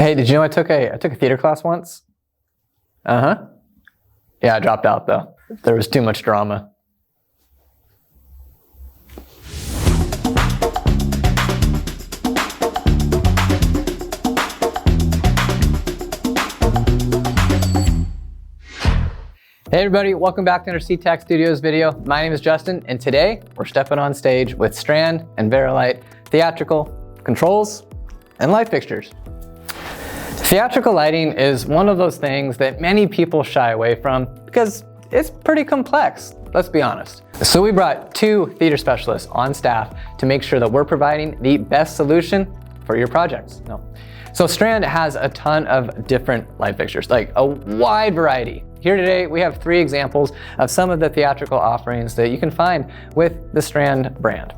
Hey, did you know I took a theater class once? Uh-huh. Yeah, I dropped out though. There was too much drama. Hey everybody, welcome back to another SeaTac Studios video. My name is Justin, and today we're stepping on stage with Strand and Light theatrical controls and light fixtures. Theatrical lighting is one of those things that many people shy away from because it's pretty complex, let's be honest. So we brought two theater specialists on staff to make sure that we're providing the best solution for your projects. So Strand has a ton of different light fixtures, like a wide variety. Here today, we have three examples of some of the theatrical offerings that you can find with the Strand brand.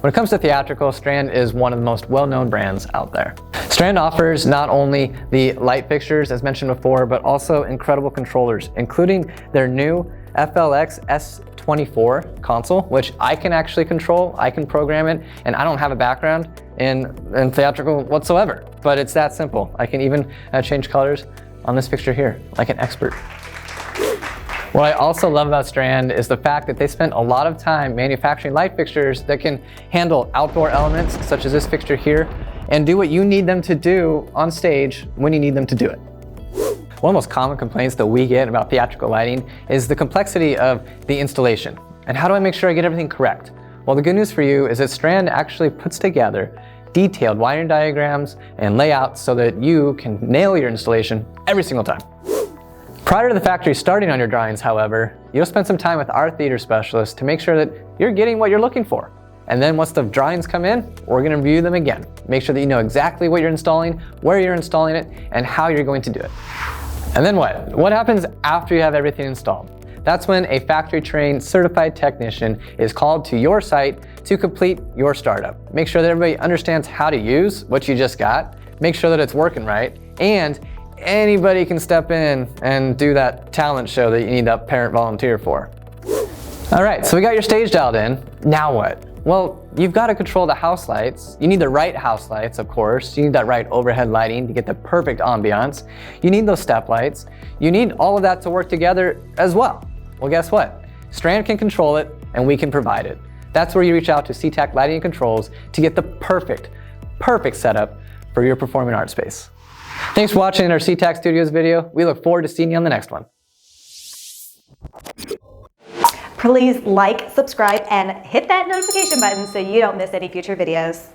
When it comes to theatrical, Strand is one of the most well-known brands out there. Strand offers not only the light fixtures, as mentioned before, but also incredible controllers, including their new FLX S24 console, which I can actually control, I can program it, and I don't have a background in theatrical whatsoever, but it's that simple. I can even change colors on this fixture here, like an expert. What I also love about Strand is the fact that they spent a lot of time manufacturing light fixtures that can handle outdoor elements, such as this fixture here, and do what you need them to do on stage when you need them to do it. One of the most common complaints that we get about theatrical lighting is the complexity of the installation. And how do I make sure I get everything correct? Well, the good news for you is that Strand actually puts together detailed wiring diagrams and layouts so that you can nail your installation every single time. Prior to the factory starting on your drawings, however, you'll spend some time with our theater specialists to make sure that you're getting what you're looking for. And then once the drawings come in, we're going to review them again. Make sure that you know exactly what you're installing, where you're installing it, and how you're going to do it. And then what? What happens after you have everything installed? That's when a factory-trained certified technician is called to your site to complete your startup. Make sure that everybody understands how to use what you just got, make sure that it's working right, and anybody can step in and do that talent show that you need that parent volunteer for. All right, so we got your stage dialed in. Now what? Well, you've got to control the house lights. You need the right house lights, of course. You need that right overhead lighting to get the perfect ambiance. You need those step lights. You need all of that to work together as well. Well, guess what? Strand can control it, and we can provide it. That's where you reach out to SeaTac Lighting Controls to get the perfect setup for your performing arts space. Thanks for watching our SeaTac Studios video. We look forward to seeing you on the next one. Please like, subscribe, and hit that notification button so you don't miss any future videos.